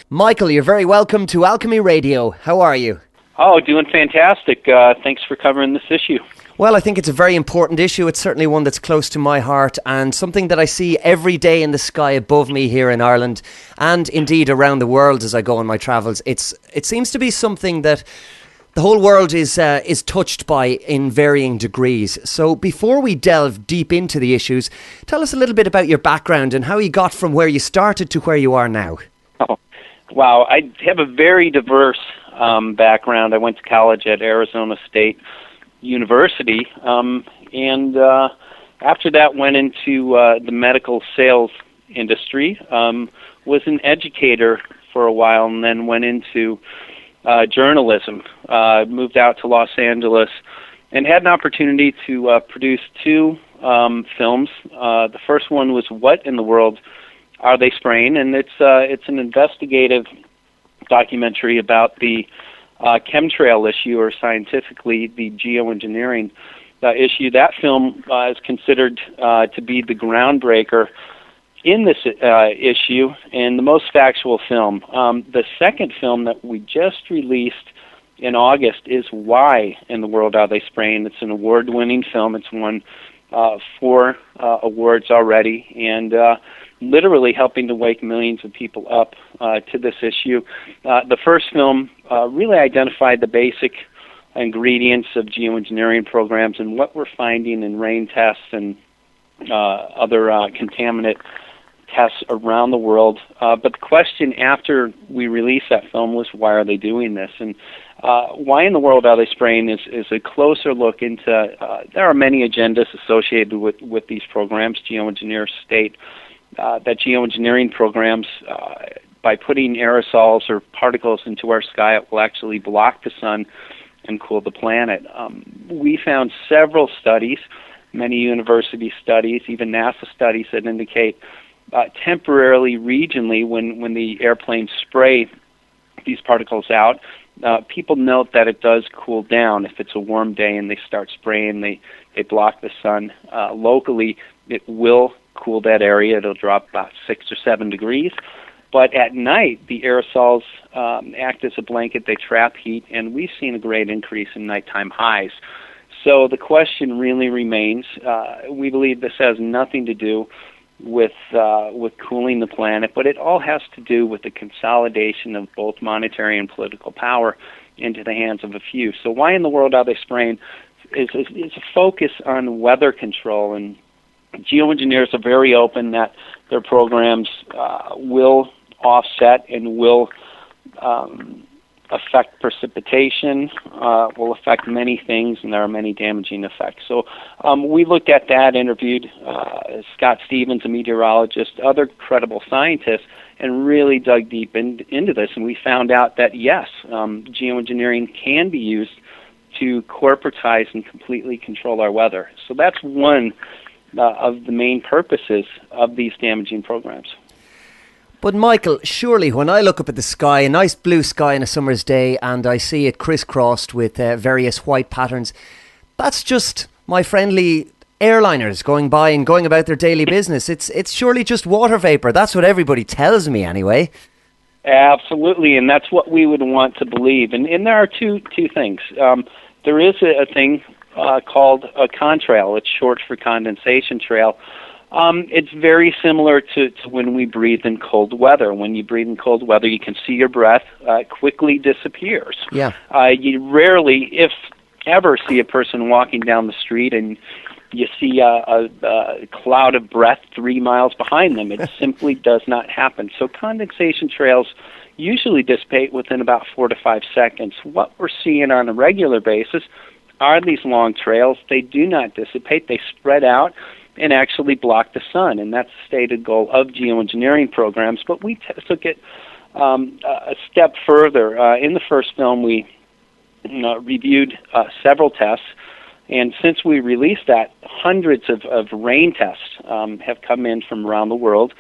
Michael, you're very welcome to Alchemy Radio. How are you? Oh, doing fantastic. Thanks for covering this issue. Well, I think it's a very important issue. It's certainly one that's close to my heart and something that I see every day in the sky above me here in Ireland and indeed around the world as I go on my travels. It seems to be something that the whole world is touched by in varying degrees. So before we delve deep into the issues, tell us a little bit about your background and how you got from where you started to where you are now. Oh, wow. I have a very diverse background. I went to college at Arizona State University, and after that went into the medical sales industry, was an educator for a while, and then went into journalism, moved out to Los Angeles, and had an opportunity to produce two films. The first one was What in the World Are They Spraying? And it's an investigative documentary about the chemtrail issue, or scientifically the geoengineering issue. That film is considered to be the groundbreaker in this issue and the most factual film. The second film that we just released in August is Why in the World Are They Spraying? It's an award-winning film. It's won 4 awards already, and literally helping to wake millions of people up to this issue. The first film really identified the basic ingredients of geoengineering programs and what we're finding in rain tests and other contaminant tests around the world. But the question after we released that film was, why are they doing this? And Why in the World Are They Spraying is a closer look into, there are many agendas associated with these programs. Geoengineers state that geoengineering programs, by putting aerosols or particles into our sky, it will actually block the sun and cool the planet. We found several studies, many university studies, even NASA studies that indicate temporarily, regionally, when the airplanes spray these particles out, people note that it does cool down. If it's a warm day and they start spraying, they block the sun. Locally, it will cool that area. It'll drop about 6 or 7 degrees. But at night, the aerosols act as a blanket. They trap heat, and we've seen a great increase in nighttime highs. So the question really remains, we believe this has nothing to do with cooling the planet, but it all has to do with the consolidation of both monetary and political power into the hands of a few. So why in the world are they spraying is a focus on weather control, and geoengineers are very open that their programs will offset and will affect precipitation, will affect many things, and there are many damaging effects. So we looked at that, interviewed Scott Stevens, a meteorologist, other credible scientists, and really dug deep into this, and we found out that, yes, geoengineering can be used to corporatize and completely control our weather. So that's one of the main purposes of these damaging programs. But Michael, surely when I look up at the sky, a nice blue sky on a summer's day, and I see it crisscrossed with various white patterns, that's just my friendly airliners going by and going about their daily business. It's surely just water vapor. That's what everybody tells me anyway. Absolutely, and that's what we would want to believe. And there are two things. There is a thing called a contrail. It's short for condensation trail. It's very similar to when we breathe in cold weather. When you breathe in cold weather, you can see your breath quickly disappears. Yeah. You rarely, if ever, see a person walking down the street and you see a cloud of breath 3 miles behind them. It simply does not happen. So condensation trails usually dissipate within about 4 to 5 seconds. What we're seeing on a regular basis are these long trails. They do not dissipate. They spread out and actually block the sun, and that's the stated goal of geoengineering programs. But we took it a step further. In the first film, we reviewed several tests, and since we released that, hundreds of rain tests have come in from around the world.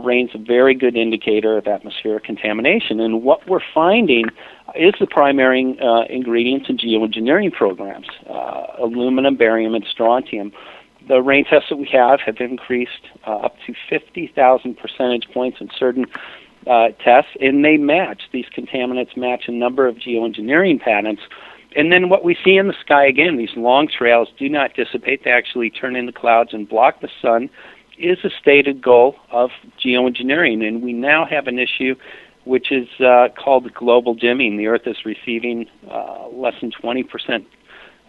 Rain's a very good indicator of atmospheric contamination, and what we're finding is the primary ingredients in geoengineering programs, aluminum, barium, and strontium. The rain tests that we have increased up to 50,000 percentage points in certain tests, and they match. These contaminants match a number of geoengineering patents. And then what we see in the sky, again, these long trails do not dissipate. They actually turn into clouds and block the sun, is a stated goal of geoengineering. And we now have an issue which is called global dimming. The Earth is receiving less than 20%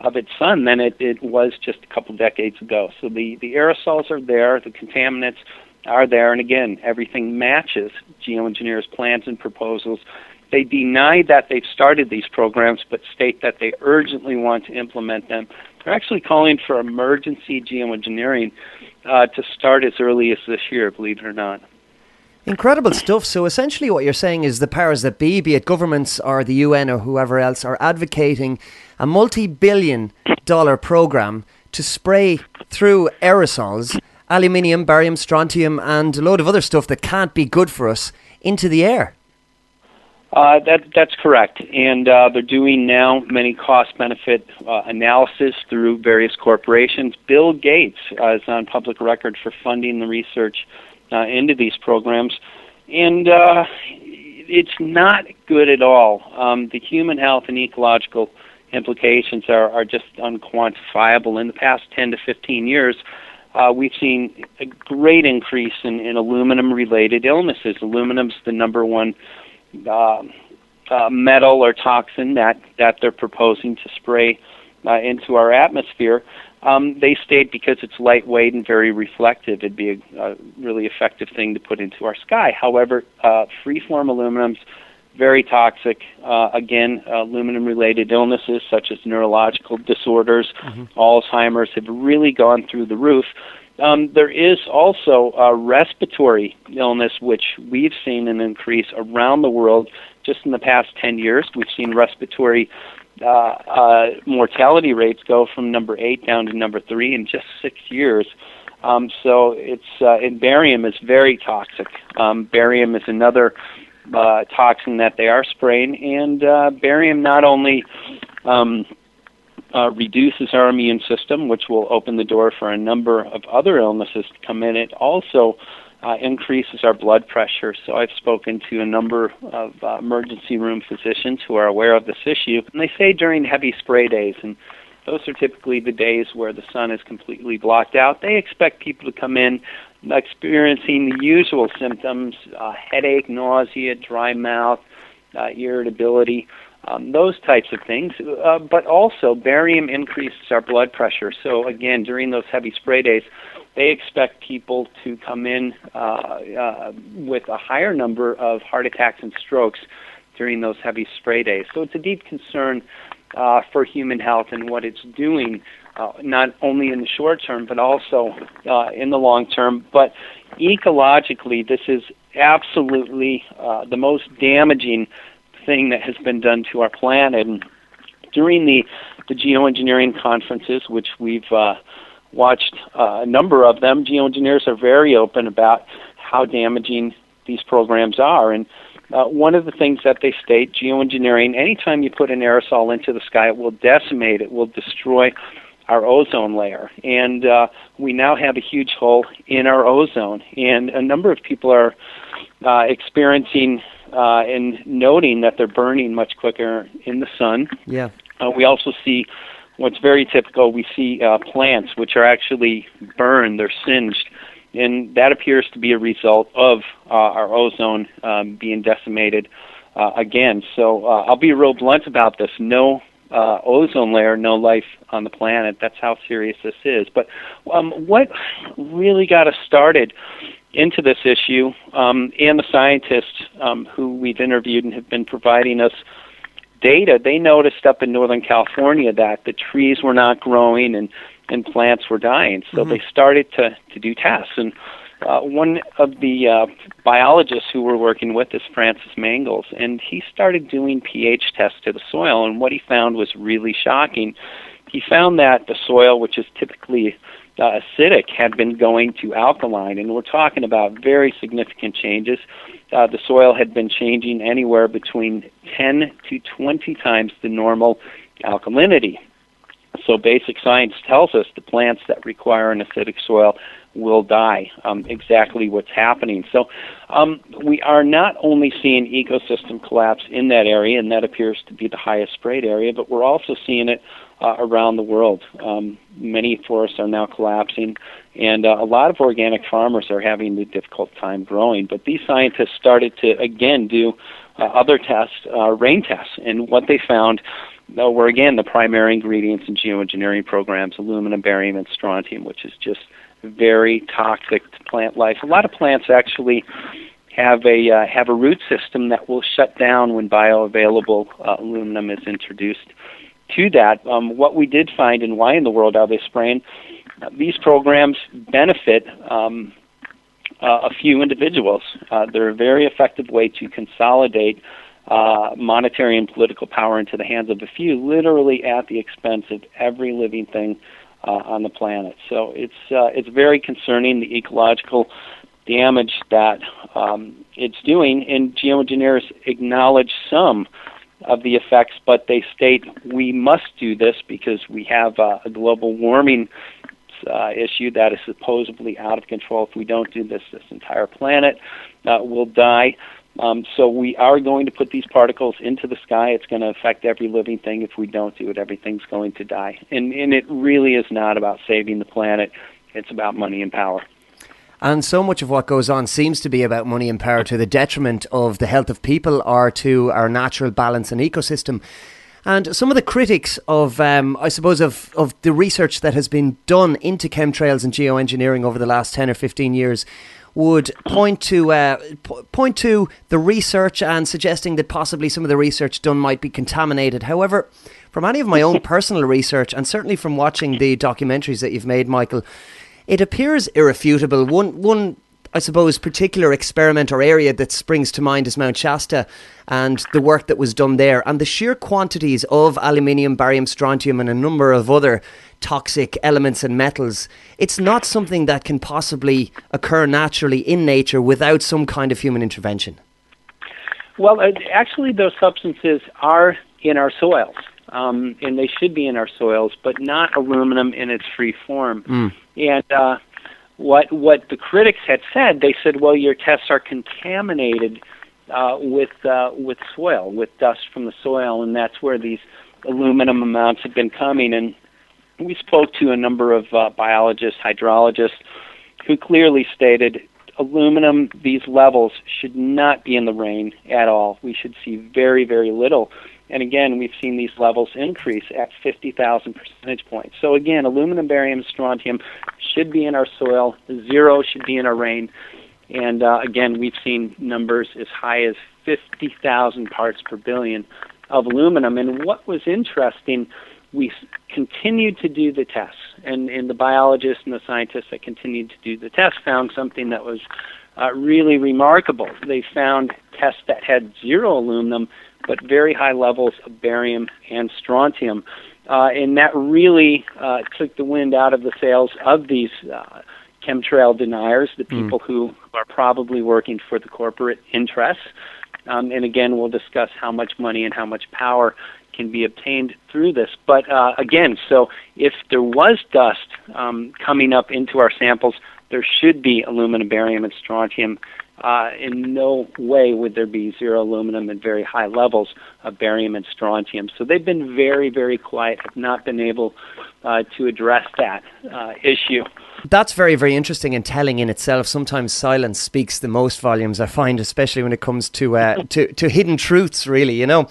of its sun than it was just a couple decades ago. So the aerosols are there, the contaminants are there, and again, everything matches geoengineers' plans and proposals. They deny that they've started these programs, but state that they urgently want to implement them. They're actually calling for emergency geoengineering to start as early as this year, believe it or not. Incredible stuff. So essentially what you're saying is the powers that be it governments or the UN or whoever else, are advocating a multi-billion-dollar program to spray through aerosols, aluminium, barium, strontium, and a load of other stuff that can't be good for us into the air. That's correct, and they're doing now many cost-benefit analysis through various corporations. Bill Gates is on public record for funding the research into these programs, and it's not good at all. The human health and ecological implications are just unquantifiable. In the past 10 to 15 years, we've seen a great increase in aluminum-related illnesses. Aluminum's the number one metal or toxin that they're proposing to spray into our atmosphere. They state because it's lightweight and very reflective, it'd be a really effective thing to put into our sky. However, free-form aluminum's very toxic. Again, aluminum-related illnesses such as neurological disorders, Alzheimer's have really gone through the roof. There is also respiratory illness, which we've seen an increase around the world. Just in the past 10 years, we've seen respiratory mortality rates go from number 8 down to number 3 in just 6 years. So it's and barium is very toxic. Barium is another toxin that they are spraying, and barium not only reduces our immune system, which will open the door for a number of other illnesses to come in, it also increases our blood pressure. So I've spoken to a number of emergency room physicians who are aware of this issue, and they say during heavy spray days, and those are typically the days where the sun is completely blocked out, they expect people to come in experiencing the usual symptoms, headache, nausea, dry mouth, irritability, those types of things. But also, barium increases our blood pressure. So again, during those heavy spray days, they expect people to come in with a higher number of heart attacks and strokes during those heavy spray days. So it's a deep concern for human health and what it's doing, not only in the short term, but also in the long term. But ecologically, this is absolutely the most damaging thing that has been done to our planet. And during the geoengineering conferences, which we've watched a number of them, geoengineers are very open about how damaging these programs are. And one of the things that they state, geoengineering, anytime you put an aerosol into the sky, it will decimate, it will destroy our ozone layer. And we now have a huge hole in our ozone. And a number of people are experiencing and noting that they're burning much quicker in the sun. Yeah. We also see what's very typical. We see plants which are actually burned, they're singed, and that appears to be a result of our ozone being decimated again. So I'll be real blunt about this. No ozone layer, no life on the planet. That's how serious this is. But what really got us started into this issue, and the scientists who we've interviewed and have been providing us data, they noticed up in Northern California that the trees were not growing and plants were dying. So they started to do tests. And one of the biologists who we're working with is Francis Mangels, and he started doing pH tests to the soil, and what he found was really shocking. He found that the soil, which is typically acidic, had been going to alkaline, and we're talking about very significant changes. The soil had been changing anywhere between 10 to 20 times the normal alkalinity. So basic science tells us the plants that require an acidic soil will die. Exactly what's happening. So we are not only seeing ecosystem collapse in that area, and that appears to be the highest sprayed area, but we're also seeing it around the world. Many forests are now collapsing, and a lot of organic farmers are having a difficult time growing. But these scientists started to, again, do other tests, rain tests, and what they found were, again, the primary ingredients in geoengineering programs, aluminum, barium, and strontium, which is just very toxic to plant life. A lot of plants actually have a root system that will shut down when bioavailable aluminum is introduced to that. What we did find, and why in the world are they spraying, these programs benefit a few individuals. They're a very effective way to consolidate monetary and political power into the hands of a few, literally at the expense of every living thing on the planet. So it's very concerning, the ecological damage that it's doing, and geoengineers acknowledge some of the effects, but they state we must do this because we have a global warming issue that is supposedly out of control. If we don't do this, this entire planet will die. So we are going to put these particles into the sky. It's going to affect every living thing. If we don't do it, everything's going to die. And it really is not about saving the planet. It's about money and power. And so much of what goes on seems to be about money and power to the detriment of the health of people or to our natural balance and ecosystem. And some of the critics of, I suppose, of the research that has been done into chemtrails and geoengineering over the last 10 or 15 years would point to the research and suggesting that possibly some of the research done might be contaminated. However, from any of my own personal research, and certainly from watching the documentaries that you've made, Michael, it appears irrefutable. One, I suppose, particular experiment or area that springs to mind is Mount Shasta and the work that was done there, and the sheer quantities of aluminium, barium, strontium, and a number of other toxic elements and metals. It's not something that can possibly occur naturally in nature without some kind of human intervention. Well, actually, those substances are in our soils, and they should be in our soils, but not aluminum in its free form. And what the critics had said, they said, well, your tests are contaminated with soil, with dust from the soil, and that's where these aluminum amounts have been coming. And we spoke to a number of biologists, hydrologists, who clearly stated aluminum, these levels should not be in the rain at all. We should see very, very little. And again, we've seen these levels increase at 50,000 percentage points. So again, aluminum, barium, strontium should be in our soil. 0 should be in our rain. And again, we've seen numbers as high as 50,000 parts per billion of aluminum. And what was interesting, we continued to do the tests. And the biologists and the scientists that continued to do the tests found something that was really remarkable. They found tests that had 0 aluminum, but very high levels of barium and strontium. And that really took the wind out of the sails of these chemtrail deniers, the people who are probably working for the corporate interests. And again, we'll discuss how much money and how much power can be obtained through this. But again, so if there was dust coming up into our samples, there should be aluminum, barium, and strontium. In no way would there be 0 aluminum and very high levels of barium and strontium. So they've been very, very quiet, have not been able to address that issue. That's very, very interesting and telling in itself. Sometimes silence speaks the most volumes, I find, especially when it comes to hidden truths, really, you know.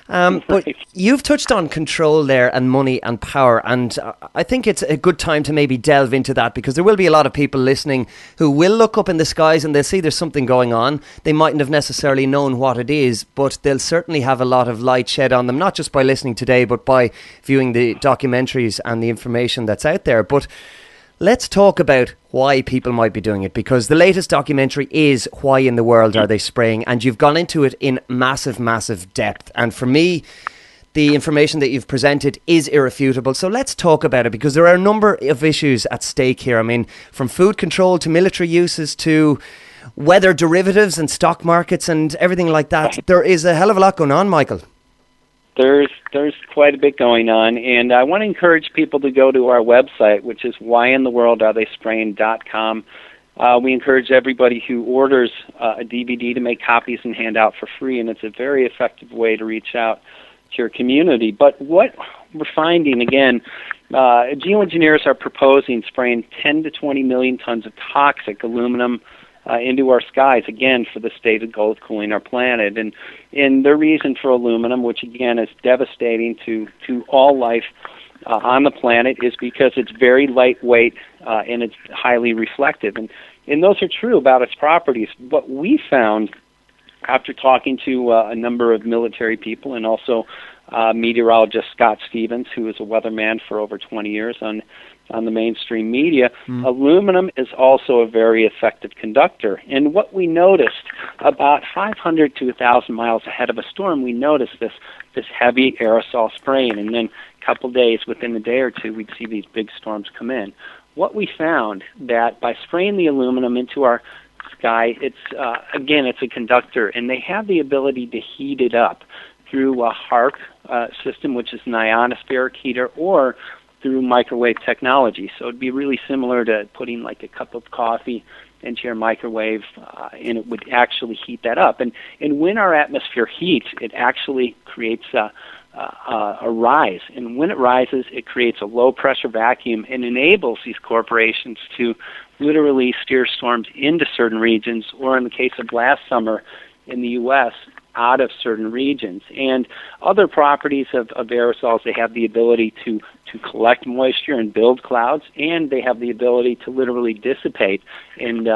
But you've touched on control there and money and power, and I think it's a good time to maybe delve into that, because there will be a lot of people listening who will look up in the skies and they'll see there's something going on. They mightn't have necessarily known what it is, but they'll certainly have a lot of light shed on them, not just by listening today, but by viewing the documentaries and the information that's out there. But let's talk about why people might be doing it, because the latest documentary is Why in the World Are They Spraying? And you've gone into it in massive, massive depth. And for me, the information that you've presented is irrefutable. So let's talk about it, because there are a number of issues at stake here. I mean, from food control to military uses to weather derivatives and stock markets and everything like that. There is a hell of a lot going on, Michael. There's quite a bit going on, and I want to encourage people to go to our website, which is whyintheworldaretheyspraying.com. We encourage everybody who orders a DVD to make copies and hand out for free, and it's a very effective way to reach out to your community. But what we're finding, again, geoengineers are proposing spraying 10 to 20 million tons of toxic aluminum into our skies, again, for the stated goal of cooling our planet. And their reason for aluminum, which again is devastating to all life on the planet, is because it's very lightweight and it's highly reflective. And those are true about its properties. What we found after talking to a number of military people and also meteorologist Scott Stevens, who was a weatherman for over 20 years on the mainstream media, aluminum is also a very effective conductor. And what we noticed, about 500 to 1,000 miles ahead of a storm, we noticed this heavy aerosol spraying, and then a couple days, within a day or two, we'd see these big storms come in. What we found, that by spraying the aluminum into our sky, it's a conductor, and they have the ability to heat it up through a HARP system, which is an ionospheric heater, or through microwave technology. So it'd be really similar to putting like a cup of coffee into your microwave, and it would actually heat that up. And when our atmosphere heats, it actually creates a rise. And when it rises, it creates a low-pressure vacuum and enables these corporations to literally steer storms into certain regions, or in the case of last summer in the U.S., out of certain regions. And other properties of aerosols, they have the ability to collect moisture and build clouds, and they have the ability to literally dissipate and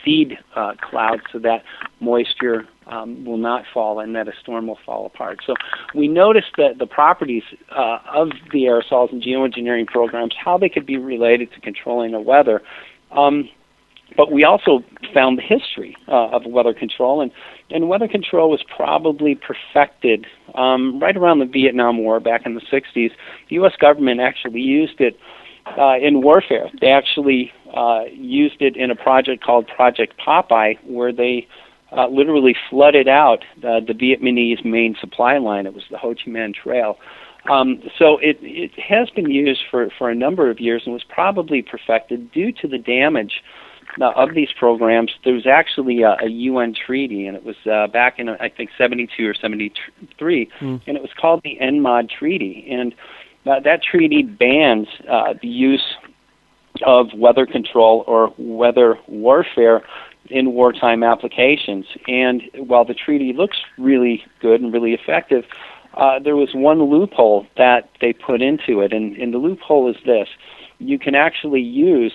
seed clouds so that moisture will not fall and that a storm will fall apart. So we noticed that the properties of the aerosols and geoengineering programs, how they could be related to controlling the weather. But we also found the history of weather control, and weather control was probably perfected right around the Vietnam War back in the 60s. The U.S. government actually used it in warfare. They actually used it in a project called Project Popeye, where they literally flooded out the Vietnamese main supply line. It was the Ho Chi Minh Trail. So it has been used for a number of years and was probably perfected due to the damage of these programs. There was actually a UN treaty, and it was back in, I think, 72 or 73, and it was called the NMOD Treaty. And that treaty bans the use of weather control or weather warfare in wartime applications. And while the treaty looks really good and really effective, there was one loophole that they put into it, and the loophole is this: you can actually use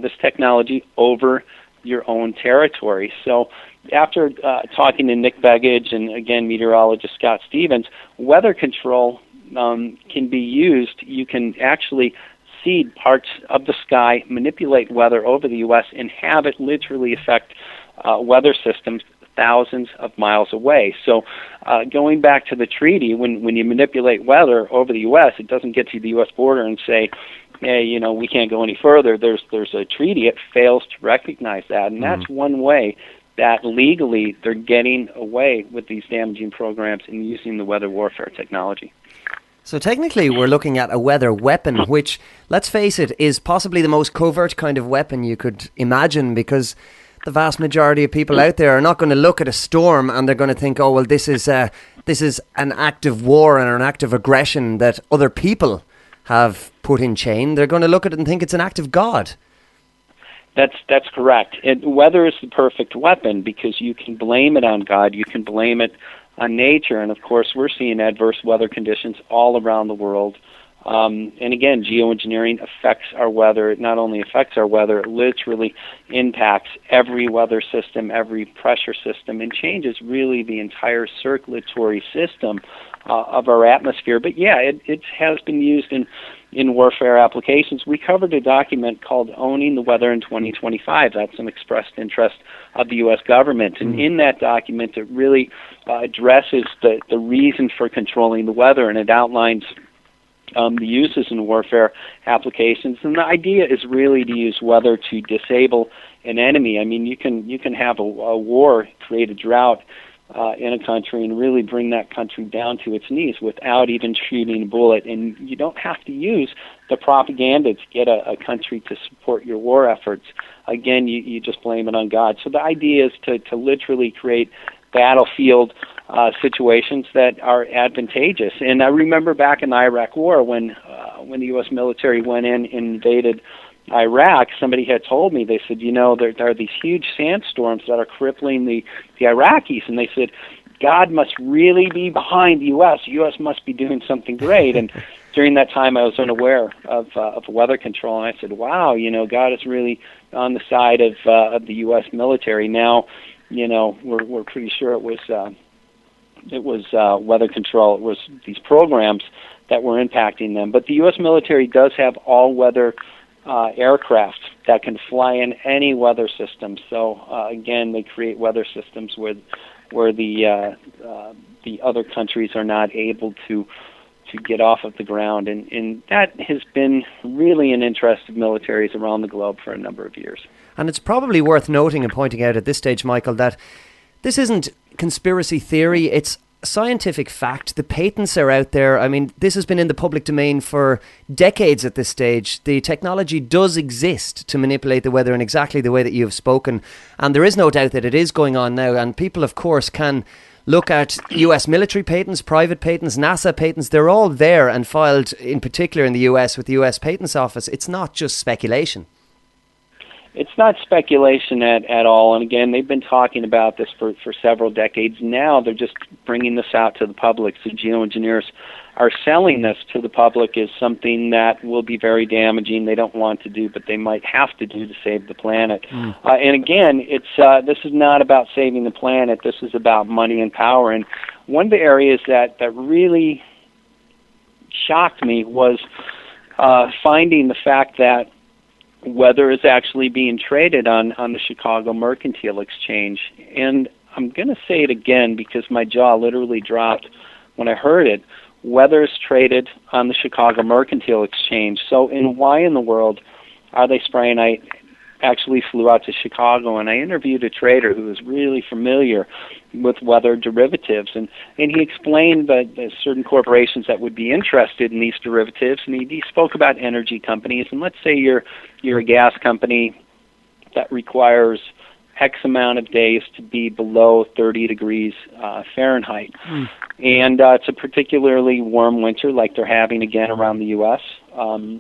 this technology over your own territory. So after talking to Nick Begich and, again, meteorologist Scott Stevens, weather control can be used. You can actually seed parts of the sky, manipulate weather over the U.S., and have it literally affect weather systems thousands of miles away. So going back to the treaty, when you manipulate weather over the U.S., it doesn't get to the U.S. border and say, hey, we can't go any further. There's a treaty. It fails to recognize that. And that's one way that legally they're getting away with these damaging programs and using the weather warfare technology. So technically we're looking at a weather weapon, which, let's face it, is possibly the most covert kind of weapon you could imagine, because the vast majority of people out there are not going to look at a storm and they're going to think, oh, well, this is an act of war and an act of aggression that other people have put in chain. They're going to look at it and think it's an act of God. That's correct. Weather is the perfect weapon because you can blame it on God, you can blame it on nature, and of course we're seeing adverse weather conditions all around the world. And again, geoengineering affects our weather. It not only affects our weather, it literally impacts every weather system, every pressure system, and changes really the entire circulatory system of our atmosphere. But yeah, it has been used in warfare applications. We covered a document called Owning the Weather in 2025. That's an expressed interest of the U.S. government. And in that document, it really addresses the reason for controlling the weather, and it outlines the uses in warfare applications. And the idea is really to use weather to disable an enemy. I mean, you can have a war, create a drought, in a country and really bring that country down to its knees without even shooting a bullet. And you don't have to use the propaganda to get a country to support your war efforts. Again, you just blame it on God. So the idea is to literally create battlefield situations that are advantageous. And I remember back in the Iraq War when the U.S. military went in and invaded Iraq, somebody had told me, they said, there are these huge sandstorms that are crippling the Iraqis, and they said, God must really be behind the U.S. The U.S. must be doing something great. And during that time, I was unaware of weather control, and I said, wow, God is really on the side of the U.S. military. Now, we're pretty sure it was weather control. It was these programs that were impacting them. But the U.S. military does have all-weather aircraft that can fly in any weather system. So again, they create weather systems where the other countries are not able to get off of the ground, and that has been really an interest of militaries around the globe for a number of years. And it's probably worth noting and pointing out at this stage, Michael, that this isn't conspiracy theory, it's scientific fact. The patents are out there. I mean, this has been in the public domain for decades at this stage. The technology does exist to manipulate the weather in exactly the way that you have spoken. And there is no doubt that it is going on now. And people, of course, can look at US military patents, private patents, NASA patents. They're all there and filed, in particular in the US with the US Patents Office. It's not just speculation. It's not speculation at all. And again, they've been talking about this for several decades now. They're just bringing this out to the public. So geoengineers are selling this to the public as something that will be very damaging. They don't want to do, but they might have to do to save the planet. And again, this is not about saving the planet. This is about money and power. And one of the areas that really shocked me was finding the fact that weather is actually being traded on the Chicago Mercantile Exchange. And I'm going to say it again because my jaw literally dropped when I heard it. Weather is traded on the Chicago Mercantile Exchange. So why in the world are they spraying? I actually flew out to Chicago, and I interviewed a trader who was really familiar with weather derivatives, and he explained that there's certain corporations that would be interested in these derivatives, and he spoke about energy companies. And let's say you're a gas company that requires X amount of days to be below 30 degrees Fahrenheit. And it's a particularly warm winter like they're having again around the U.S.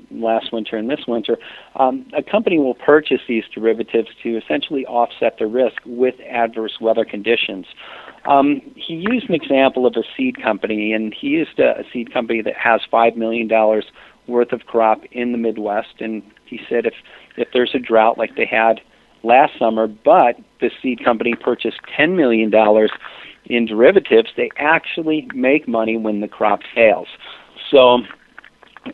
Last winter and this winter. A company will purchase these derivatives to essentially offset the risk with adverse weather conditions. He used an example of a seed company, and he used a seed company that has $5 million worth of crop in the Midwest, and he said if there's a drought like they had last summer, but the seed company purchased $10 million in derivatives, they actually make money when the crop fails. So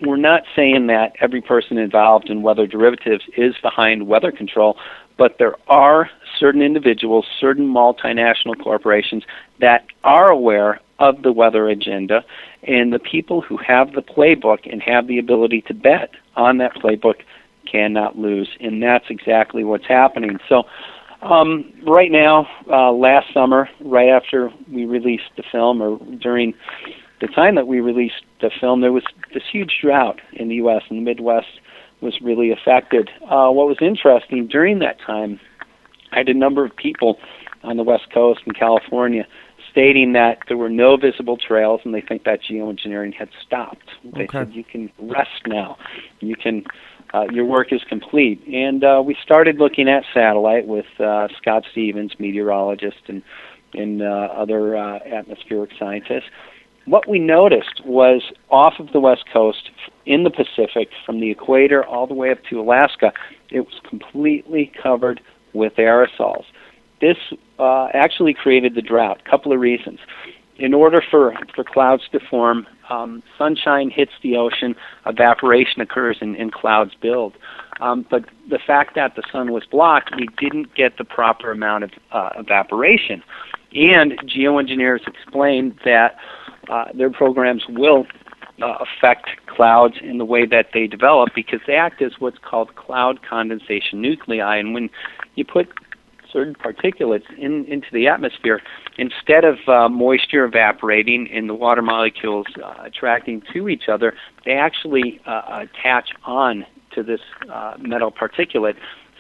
we're not saying that every person involved in weather derivatives is behind weather control, but there are certain individuals, certain multinational corporations that are aware of the weather agenda, and the people who have the playbook and have the ability to bet on that playbook cannot lose, and that's exactly what's happening. So right now, last summer, right after we released the film, or during the time that we released the film, there was this huge drought in the U.S., and the Midwest was really affected. What was interesting, during that time, I had a number of people on the West Coast in California stating that there were no visible trails, and they think that geoengineering had stopped. They said, you can rest now. You can... your work is complete. And we started looking at satellite with Scott Stevens, meteorologist, and other atmospheric scientists. What we noticed was off of the West Coast, in the Pacific, from the equator all the way up to Alaska, it was completely covered with aerosols. This actually created the drought. A couple of reasons. In order for clouds to form, sunshine hits the ocean, evaporation occurs, and clouds build. But the fact that the sun was blocked, we didn't get the proper amount of evaporation. And geoengineers explained that their programs will affect clouds in the way that they develop because they act as what's called cloud condensation nuclei. And when you put certain particulates into the atmosphere, instead of moisture evaporating and the water molecules attracting to each other, they actually attach on to this metal particulate.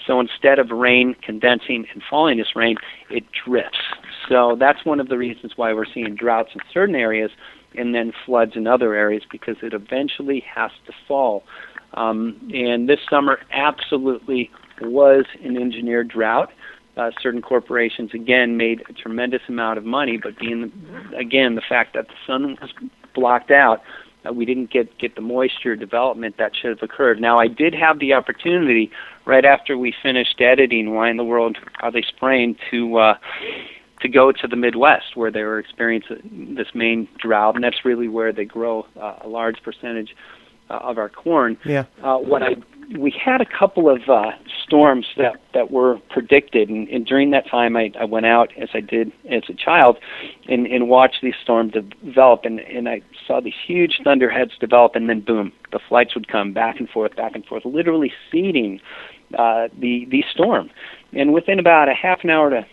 So instead of rain condensing and falling as rain, it drifts. So that's one of the reasons why we're seeing droughts in certain areas and then floods in other areas, because it eventually has to fall. And this summer absolutely was an engineered drought. Certain corporations, again, made a tremendous amount of money, but again, the fact that the sun was blocked out, we didn't get the moisture development that should have occurred. Now, I did have the opportunity, right after we finished editing Why in the World Are They Spraying, to go to the Midwest, where they were experiencing this main drought, and that's really where they grow a large percentage of our corn. Yeah. We had a couple of storms that were predicted, and during that time I went out, as I did as a child, and watched these storms develop, and I saw these huge thunderheads develop, and then boom, the flights would come back and forth, literally seeding the storm. And within about a half an hour to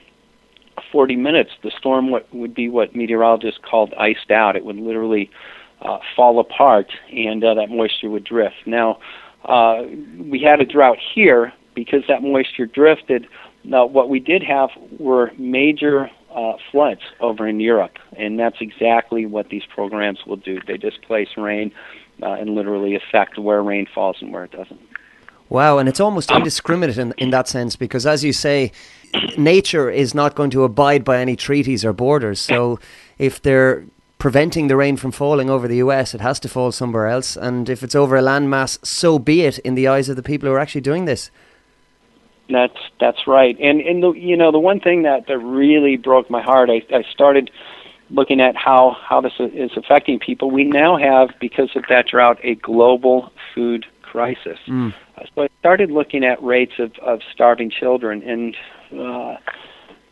40 minutes, the storm would be what meteorologists called iced out. It would literally fall apart, and that moisture would drift. Now, we had a drought here because that moisture drifted. Now, what we did have were major floods over in Europe, and that's exactly what these programs will do. They displace rain and literally affect where rain falls and where it doesn't. Wow, and it's almost indiscriminate in that sense, because, as you say, nature is not going to abide by any treaties or borders. So if they're preventing the rain from falling over the US, it has to fall somewhere else. And if it's over a landmass, so be it, in the eyes of the people who are actually doing this. That's right. And the one thing that really broke my heart, I started looking at how this is affecting people. We now have, because of that drought, a global food crisis. So I started looking at rates of starving children, and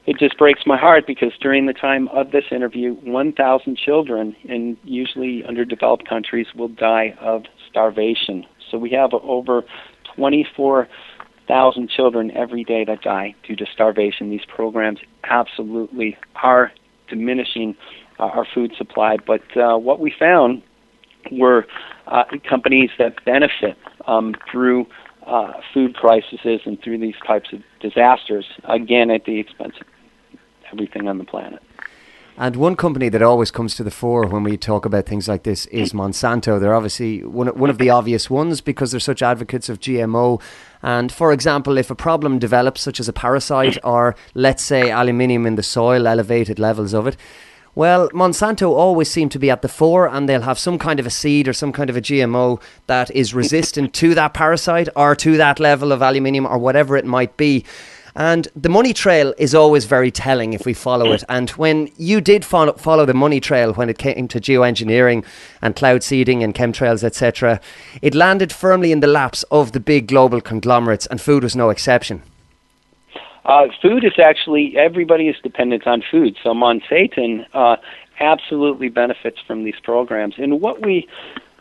it just breaks my heart, because during the time of this interview, 1,000 children in usually underdeveloped countries will die of starvation. So we have over 24,000 children every day that die due to starvation. These programs absolutely are diminishing our food supply, but what we found were companies that benefit through food crises and through these types of disasters, again at the expense of everything on the planet. And one company that always comes to the fore when we talk about things like this is Monsanto. They're obviously one of the obvious ones, because they're such advocates of GMO. And for example, if a problem develops, such as a parasite or, let's say, aluminium in the soil, elevated levels of it, well, Monsanto always seem to be at the fore, and they'll have some kind of a seed or some kind of a GMO that is resistant to that parasite or to that level of aluminium or whatever it might be. And the money trail is always very telling if we follow it. And when you did follow the money trail when it came to geoengineering and cloud seeding and chemtrails, etc., it landed firmly in the laps of the big global conglomerates, and food was no exception. Food is actually, everybody is dependent on food. So Monsanto absolutely benefits from these programs. And what we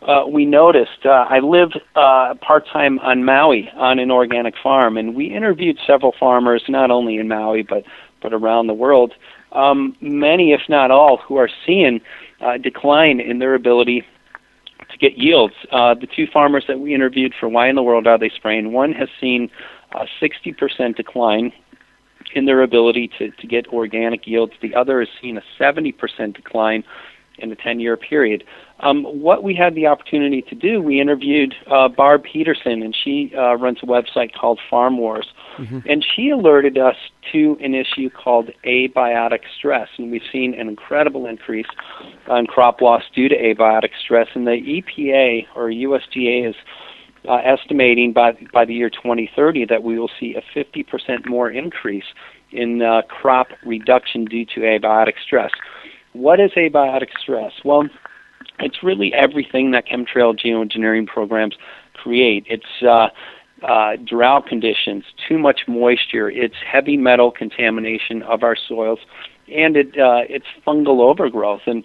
noticed, I lived part-time on Maui on an organic farm, and we interviewed several farmers, not only in Maui, but around the world, many, if not all, who are seeing a decline in their ability to get yields. The two farmers that we interviewed for Why in the World Are They Spraying, one has seen a 60% decline in their ability to get organic yields. The other has seen a 70% decline in a 10-year period. What we had the opportunity to do, we interviewed Barb Peterson, and she runs a website called Farm Wars. And she alerted us to an issue called abiotic stress, and we've seen an incredible increase in crop loss due to abiotic stress. And the EPA, or USDA, is estimating by the year 2030 that we will see a 50% more increase in crop reduction due to abiotic stress. What is abiotic stress? Well, it's really everything that chemtrail geoengineering programs create. It's drought conditions, too much moisture, it's heavy metal contamination of our soils, and it's fungal overgrowth. And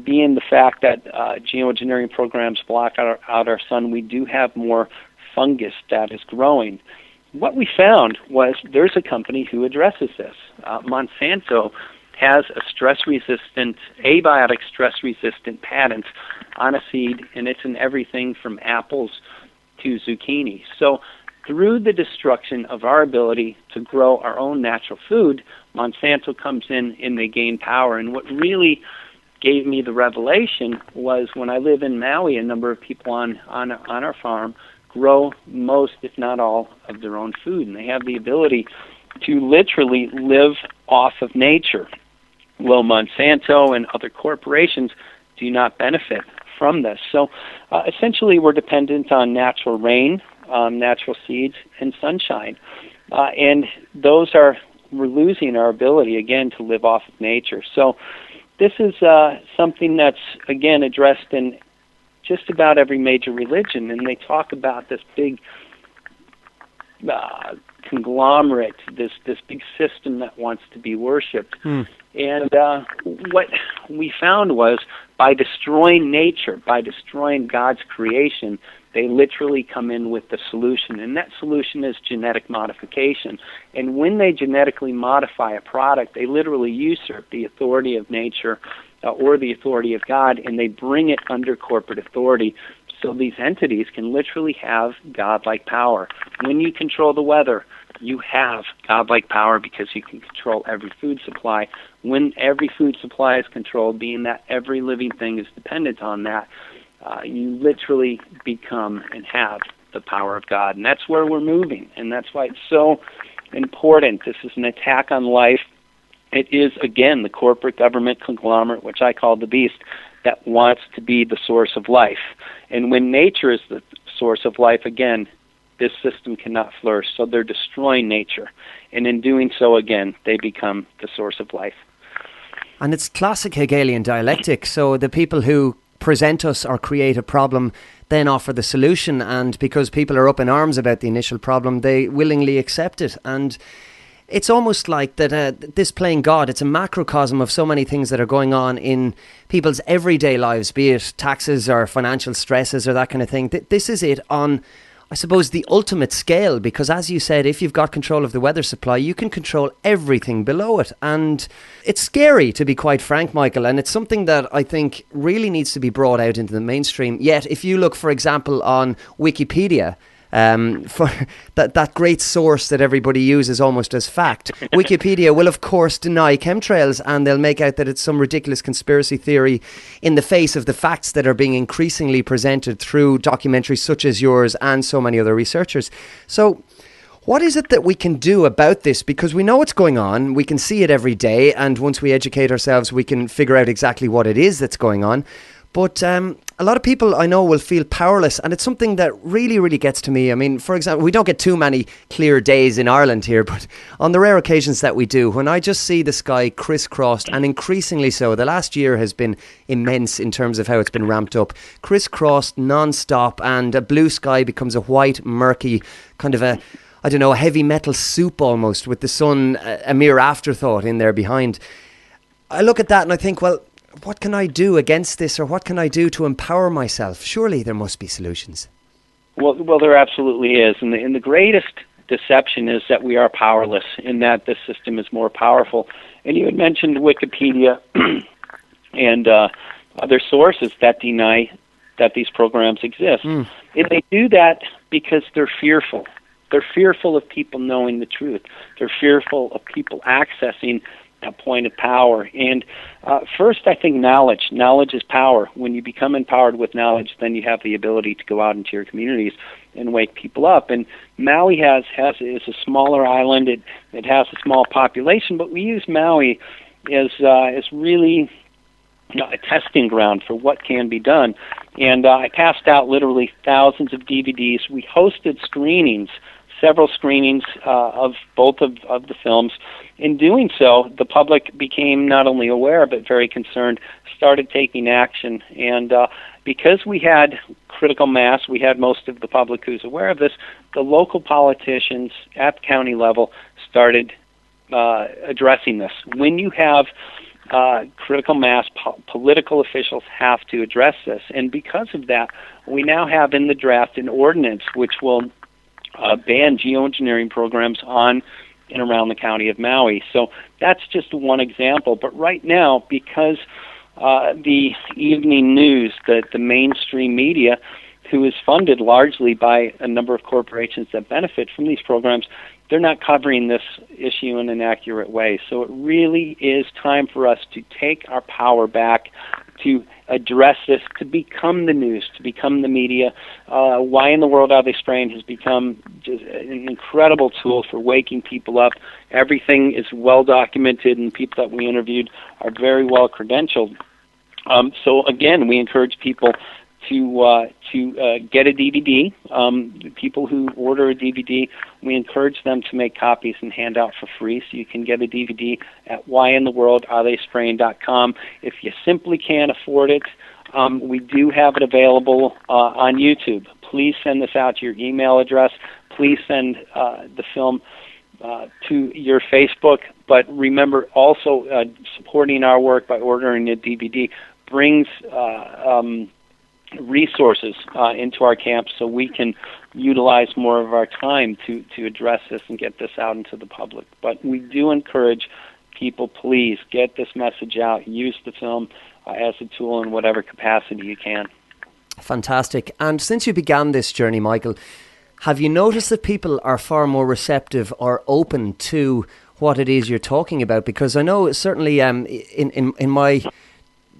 being the fact that geoengineering programs block out our sun, we do have more fungus that is growing. what we found was there's a company who addresses this. Monsanto has a abiotic stress-resistant patent on a seed, and it's in everything from apples to zucchini. So through the destruction of our ability to grow our own natural food, Monsanto comes in and they gain power. And what really gave me the revelation was when I live in Maui, a number of people on our farm grow most, if not all, of their own food. And they have the ability to literally live off of nature. Well, Monsanto and other corporations do not benefit from this. So essentially we're dependent on natural rain, natural seeds, and sunshine. And we're losing our ability, again, to live off of nature. So this is something that's, again, addressed in just about every major religion. And they talk about this big conglomerate, this big system that wants to be worshipped. And what we found was by destroying nature, by destroying God's creation, they literally come in with the solution. And that solution is genetic modification. And when they genetically modify a product, they literally usurp the authority of nature or the authority of God, and they bring it under corporate authority. So these entities can literally have godlike power. When you control the weather, you have godlike power because you can control every food supply. When every food supply is controlled, being that every living thing is dependent on that, you literally become and have the power of God. And that's where we're moving, and that's why it's so important. This is an attack on life. It is, again, the corporate government conglomerate, which I call the beast, that wants to be the source of life. And when nature is the source of life, again, this system cannot flourish. So they're destroying nature. And in doing so, again, they become the source of life. And it's classic Hegelian dialectic. So the people who present us or create a problem then offer the solution. And because people are up in arms about the initial problem, they willingly accept it. And it's almost like that this playing God, it's a macrocosm of so many things that are going on in people's everyday lives, be it taxes or financial stresses or that kind of thing. This is it on, I suppose, the ultimate scale, because as you said, if you've got control of the weather supply, you can control everything below it. And it's scary, to be quite frank, Michael, and it's something that I think really needs to be brought out into the mainstream. Yet, if you look, for example, on Wikipedia, for that great source that everybody uses almost as fact, Wikipedia will of course deny chemtrails, and they'll make out that it's some ridiculous conspiracy theory in the face of the facts that are being increasingly presented through documentaries such as yours and so many other researchers. So what is it that we can do about this? Because we know what's going on, we can see it every day, and once we educate ourselves we can figure out exactly what it is that's going on. But a lot of people I know will feel powerless, and it's something that really, really gets to me. I mean, for example, we don't get too many clear days in Ireland here, but on the rare occasions that we do, when I just see the sky crisscrossed, and increasingly so, the last year has been immense in terms of how it's been ramped up, crisscrossed non-stop, and a blue sky becomes a white, murky, kind of a heavy metal soup almost, with the sun a mere afterthought in there behind. I look at that and I think, well, what can I do against this, or what can I do to empower myself? Surely there must be solutions. Well, there absolutely is. And the greatest deception is that we are powerless, in that the system is more powerful. And you had mentioned Wikipedia and other sources that deny that these programs exist. And they do that because they're fearful. They're fearful of people knowing the truth. They're fearful of people accessing a point of power. And first, I think knowledge. Knowledge is power. When you become empowered with knowledge, then you have the ability to go out into your communities and wake people up. And Maui is a smaller island. It has a small population, but we use Maui as really a testing ground for what can be done. And I passed out literally thousands of DVDs. We hosted screenings, several screenings of both of the films. In doing so, the public became not only aware but very concerned, started taking action. And because we had critical mass, we had most of the public who's aware of this, the local politicians at the county level started addressing this. When you have critical mass, political officials have to address this. And because of that, we now have in the draft an ordinance which will ban geoengineering programs on and around the county of Maui. So that's just one example. But right now, because the evening news, the mainstream media, who is funded largely by a number of corporations that benefit from these programs, they're not covering this issue in an accurate way. So it really is time for us to take our power back, to address this, to become the news, to become the media. Why in the World Are They Spraying has become just an incredible tool for waking people up. Everything is well documented, and people that we interviewed are very well credentialed. So again, we encourage people to get a DVD. People who order a DVD, we encourage them to make copies and hand out for free, so you can get a DVD at whyintheworldaretheyspraying.com. If you simply can't afford it, we do have it available on YouTube. Please send this out to your email address. Please send the film to your Facebook. But remember, also supporting our work by ordering a DVD brings resources into our camps, so we can utilize more of our time to address this and get this out into the public. But we do encourage people, please get this message out, use the film as a tool in whatever capacity you can. Fantastic. And since you began this journey, Michael, have you noticed that people are far more receptive or open to what it is you're talking about? Because I know certainly in my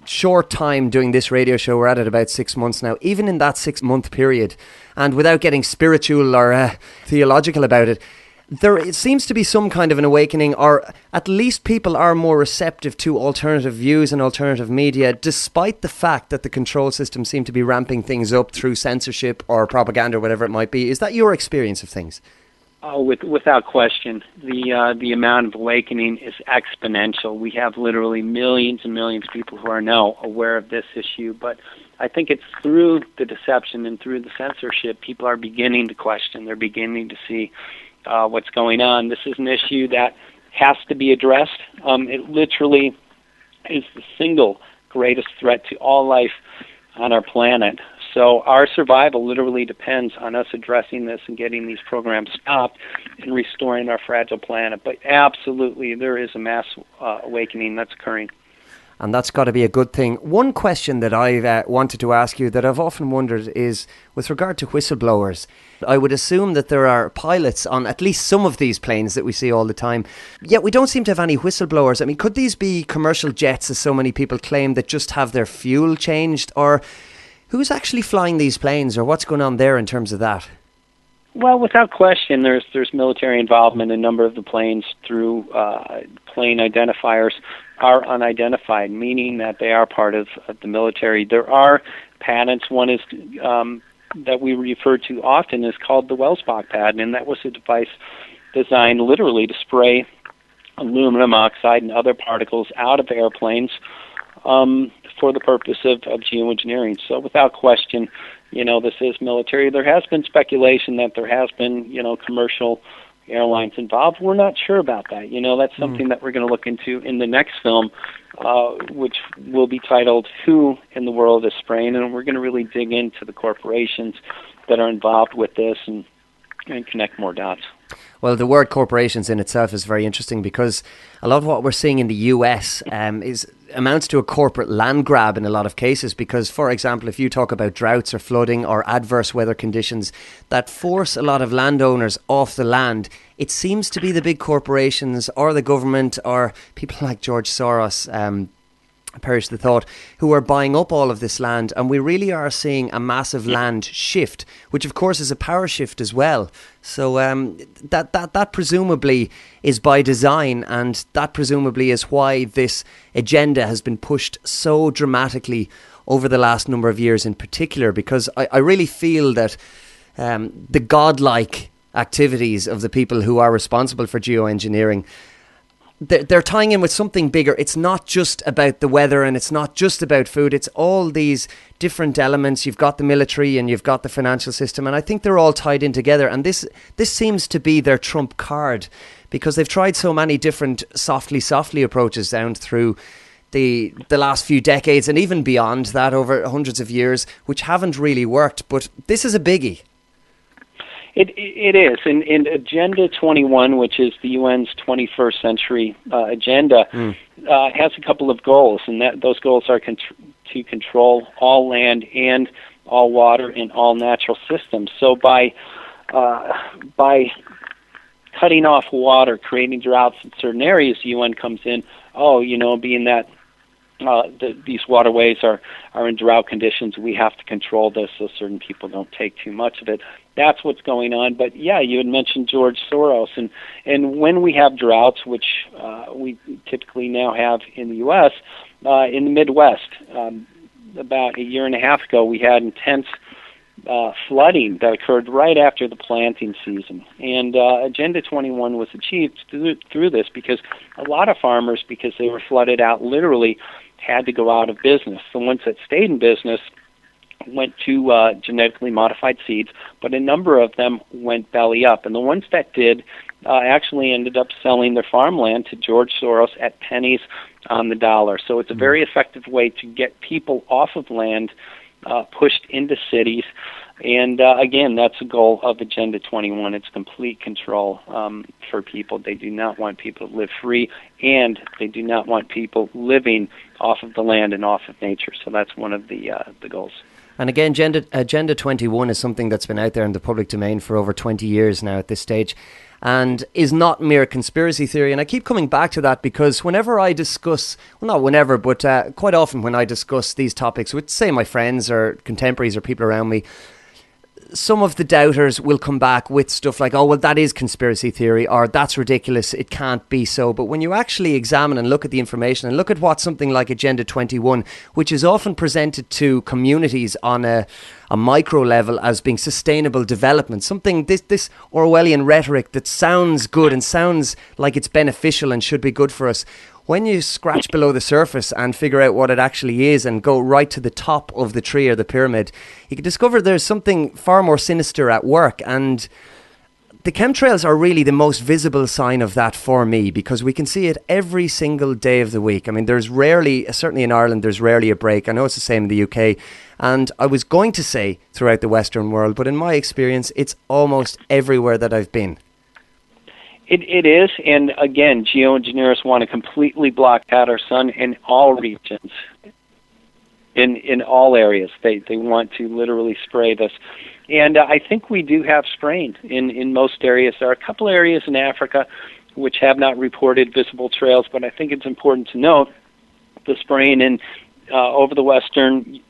short time doing this radio show, we're at it about 6 months now, even in that 6 month period, and without getting spiritual or theological about it, it seems to be some kind of an awakening, or at least people are more receptive to alternative views and alternative media, despite the fact that the control systems seem to be ramping things up through censorship or propaganda or whatever it might be. Is that your experience of things? Oh, without question, the amount of awakening is exponential. We have literally millions and millions of people who are now aware of this issue, but I think it's through the deception and through the censorship, people are beginning to question. They're beginning to see what's going on. This is an issue that has to be addressed. It literally is the single greatest threat to all life on our planet. So our survival literally depends on us addressing this and getting these programs stopped and restoring our fragile planet. But absolutely, there is a mass awakening that's occurring. And that's got to be a good thing. One question that I've wanted to ask you that I've often wondered is with regard to whistleblowers. I would assume that there are pilots on at least some of these planes that we see all the time. Yet we don't seem to have any whistleblowers. I mean, could these be commercial jets, as so many people claim, that just have their fuel changed? Or who's actually flying these planes, or what's going on there in terms of that? Well, without question, there's military involvement. A number of the planes through plane identifiers are unidentified, meaning that they are part of the military. There are patents. One is that we refer to often is called the Welsbach patent, and that was a device designed literally to spray aluminum oxide and other particles out of airplanes for the purpose of geoengineering. So without question, this is military. There has been speculation that there has been, commercial airlines involved. We're not sure about that. That's something that we're going to look into in the next film, which will be titled Who in the World is Spraying? And we're going to really dig into the corporations that are involved with this and connect more dots. Well, the word corporations in itself is very interesting, because a lot of what we're seeing in the US amounts to a corporate land grab in a lot of cases. Because, for example, if you talk about droughts or flooding or adverse weather conditions that force a lot of landowners off the land, it seems to be the big corporations or the government or people like George Soros, perish the thought, who are buying up all of this land, and we really are seeing a massive land shift, which of course is a power shift as well. So that presumably is by design, and that presumably is why this agenda has been pushed so dramatically over the last number of years in particular, because I really feel that the godlike activities of the people who are responsible for geoengineering, they're tying in with something bigger. It's not just about the weather, and it's not just about food. It's all these different elements. You've got the military and you've got the financial system, and I think they're all tied in together. And this seems to be their trump card, because they've tried so many different softly approaches down through the last few decades, and even beyond that over hundreds of years, which haven't really worked. But this is a biggie. It is. And Agenda 21, which is the UN's 21st century agenda, has a couple of goals, and those goals are to control all land and all water and all natural systems. So by cutting off water, creating droughts in certain areas, the UN comes in, being that these waterways are in drought conditions, we have to control this so certain people don't take too much of it. That's what's going on. But yeah, you had mentioned George Soros, and when we have droughts, which we typically now have in the U.S., in the Midwest, about a year and a half ago, we had intense flooding that occurred right after the planting season. And Agenda 21 was achieved through this because a lot of farmers, because they were flooded out, literally had to go out of business. The ones that stayed in business went to genetically modified seeds, but a number of them went belly up. And the ones that did actually ended up selling their farmland to George Soros at pennies on the dollar. So it's a very effective way to get people off of land, pushed into cities. And again, that's the goal of Agenda 21. It's complete control for people. They do not want people to live free, and they do not want people living off of the land and off of nature. So that's one of the goals. And again, Agenda 21 is something that's been out there in the public domain for over 20 years now at this stage, and is not mere conspiracy theory. And I keep coming back to that because whenever I discuss, well, not whenever, but quite often when I discuss these topics with, say, my friends or contemporaries or people around me, some of the doubters will come back with stuff like, oh, well, that is conspiracy theory, or that's ridiculous, it can't be so. But when you actually examine and look at the information and look at what something like Agenda 21, which is often presented to communities on a micro level as being sustainable development, something, this Orwellian rhetoric that sounds good and sounds like it's beneficial and should be good for us, when you scratch below the surface and figure out what it actually is and go right to the top of the tree or the pyramid, you can discover there's something far more sinister at work. And the chemtrails are really the most visible sign of that for me, because we can see it every single day of the week. I mean, there's rarely, certainly in Ireland, there's rarely a break. I know it's the same in the UK. And I was going to say throughout the Western world, but in my experience, it's almost everywhere that I've been. It is, and again, geoengineers want to completely block out our sun in all regions, in all areas. They want to literally spray this. And I think we do have spraying in most areas. There are a couple areas in Africa which have not reported visible trails, but I think it's important to note the spraying in over the western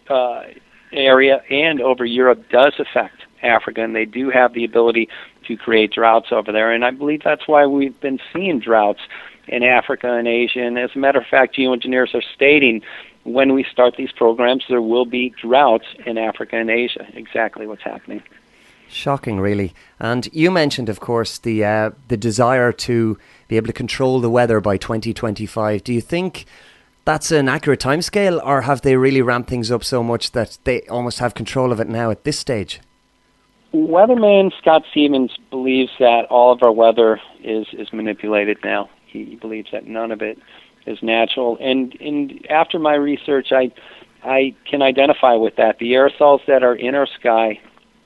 area and over Europe does affect Africa, and they do have the ability to create droughts over there. And I believe that's why we've been seeing droughts in Africa and Asia. And as a matter of fact, geoengineers are stating when we start these programs, there will be droughts in Africa and Asia. Exactly what's happening. Shocking, really. And you mentioned, of course, the desire to be able to control the weather by 2025. Do you think that's an accurate timescale, or have they really ramped things up so much that they almost have control of it now at this stage? Weatherman Scott Stevens believes that all of our weather is manipulated now. He believes that none of it is natural. And after my research, I can identify with that. The aerosols that are in our sky,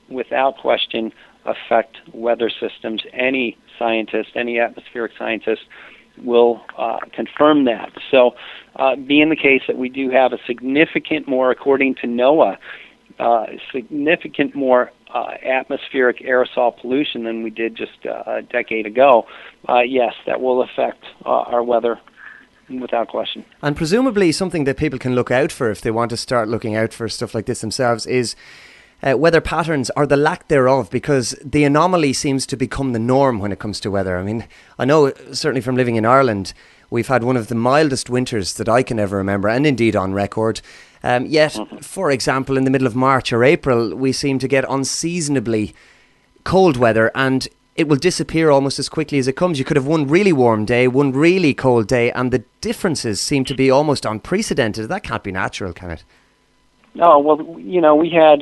without question, affect weather systems. Any scientist, any atmospheric scientist will confirm that. So being the case that we do have a significant more, according to NOAA, significant more atmospheric aerosol pollution than we did just a decade ago, yes, that will affect our weather without question. And presumably something that people can look out for if they want to start looking out for stuff like this themselves is weather patterns or the lack thereof, because the anomaly seems to become the norm when it comes to weather. I mean, I know certainly from living in Ireland, we've had one of the mildest winters that I can ever remember, and indeed on record. Yet, for example, in the middle of March or April, we seem to get unseasonably cold weather, and it will disappear almost as quickly as it comes. You could have one really warm day, one really cold day, and the differences seem to be almost unprecedented. That can't be natural, can it? No, well, you know, we had,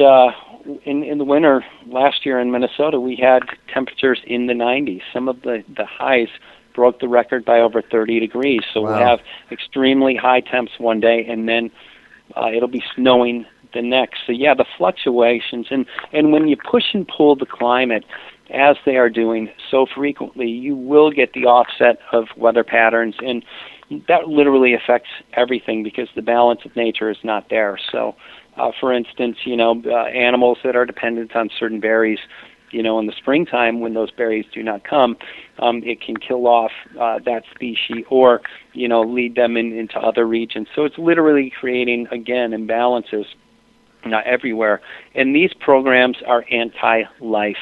in the winter last year in Minnesota, we had temperatures in the 90s. Some of the highs broke the record by over 30 degrees. So wow. We'll have extremely high temps one day, and then it'll be snowing the next. So yeah, the fluctuations, and when you push and pull the climate, as they are doing so frequently, you will get the offset of weather patterns, and that literally affects everything because the balance of nature is not there. So, for instance, animals that are dependent on certain berries, in the springtime when those berries do not come, it can kill off that species or, lead them into other regions. So it's literally creating, again, imbalances everywhere. And these programs are anti-life.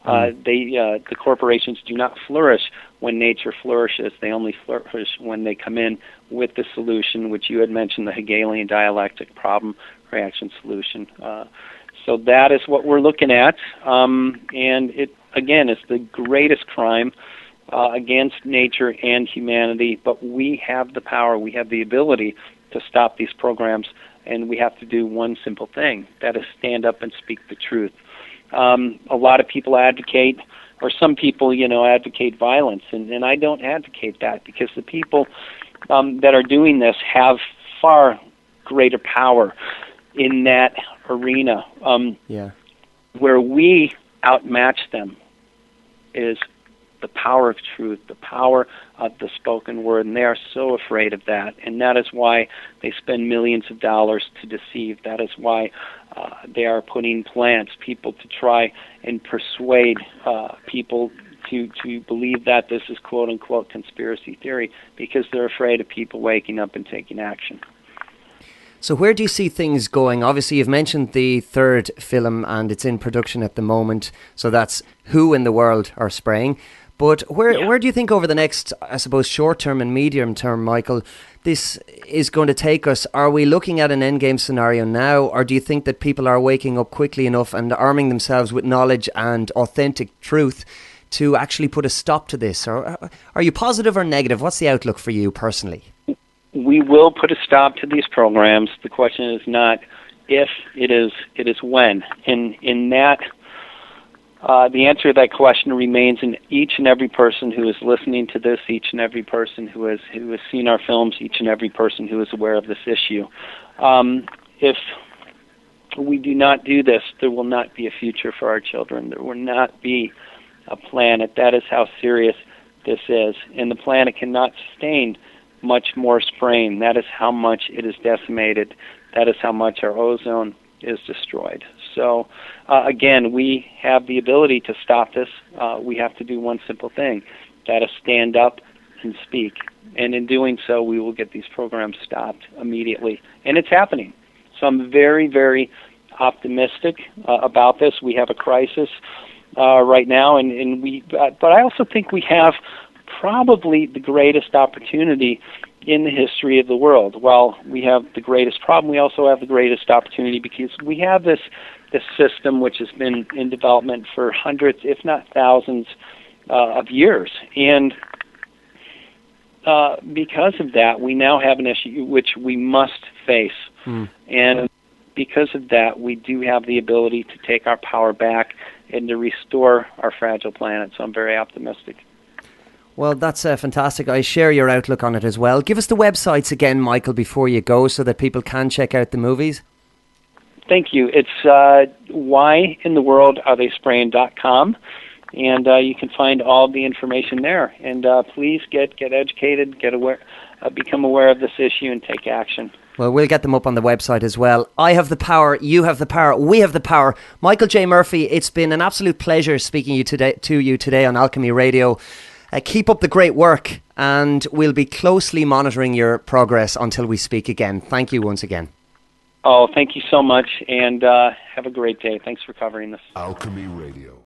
The corporations do not flourish when nature flourishes. They only flourish when they come in with the solution, which you had mentioned, the Hegelian dialectic problem reaction solution. So that is what we're looking at, and it, again, is the greatest crime against nature and humanity, but we have the power, we have the ability to stop these programs, and we have to do one simple thing, that is stand up and speak the truth. A lot of people advocate, or some people, advocate violence, and I don't advocate that because the people that are doing this have far greater power in that arena. Where we outmatch them is the power of truth, the power of the spoken word, and they are so afraid of that. And that is why they spend millions of dollars to deceive. That is why they are putting plants, people to try and persuade people to believe that this is quote-unquote conspiracy theory, because they're afraid of people waking up and taking action. So where do you see things going? Obviously, you've mentioned the third film and it's in production at the moment. So that's who in the world are spraying. But where do you think over the next, I suppose, short-term and medium-term, Michael, this is going to take us? Are we looking at an endgame scenario now, or do you think that people are waking up quickly enough and arming themselves with knowledge and authentic truth to actually put a stop to this? Or are you positive or negative? What's the outlook for you personally? We will put a stop to these programs. The question is not if, it is when. In that, the answer to that question remains in each and every person who is listening to this, each and every person who has seen our films, each and every person who is aware of this issue. If we do not do this, there will not be a future for our children. There will not be a planet. That is how serious this is. And the planet cannot sustain much more spraying. That is how much it is decimated. That is how much our ozone is destroyed. So, again, we have the ability to stop this. We have to do one simple thing, that is stand up and speak. And in doing so, we will get these programs stopped immediately. And it's happening. So I'm very, very optimistic about this. We have a crisis right now, but I also think we have probably the greatest opportunity in the history of the world. While we have the greatest problem, we also have the greatest opportunity because we have this system which has been in development for hundreds, if not thousands, of years. And because of that, we now have an issue which we must face. And because of that, we do have the ability to take our power back and to restore our fragile planet. So I'm very optimistic. Well, that's fantastic. I share your outlook on it as well. Give us the websites again, Michael, before you go, so that people can check out the movies. Thank you. It's whyintheworldaretheyspraying.com, and you can find all the information there. And please get educated, get aware, become aware of this issue, and take action. Well, we'll get them up on the website as well. I have the power, you have the power, we have the power. Michael J. Murphy, it's been an absolute pleasure speaking to you today on Alchemy Radio. Keep up the great work, and we'll be closely monitoring your progress until we speak again. Thank you once again. Oh, thank you so much, and have a great day. Thanks for covering this. Alchemy Radio.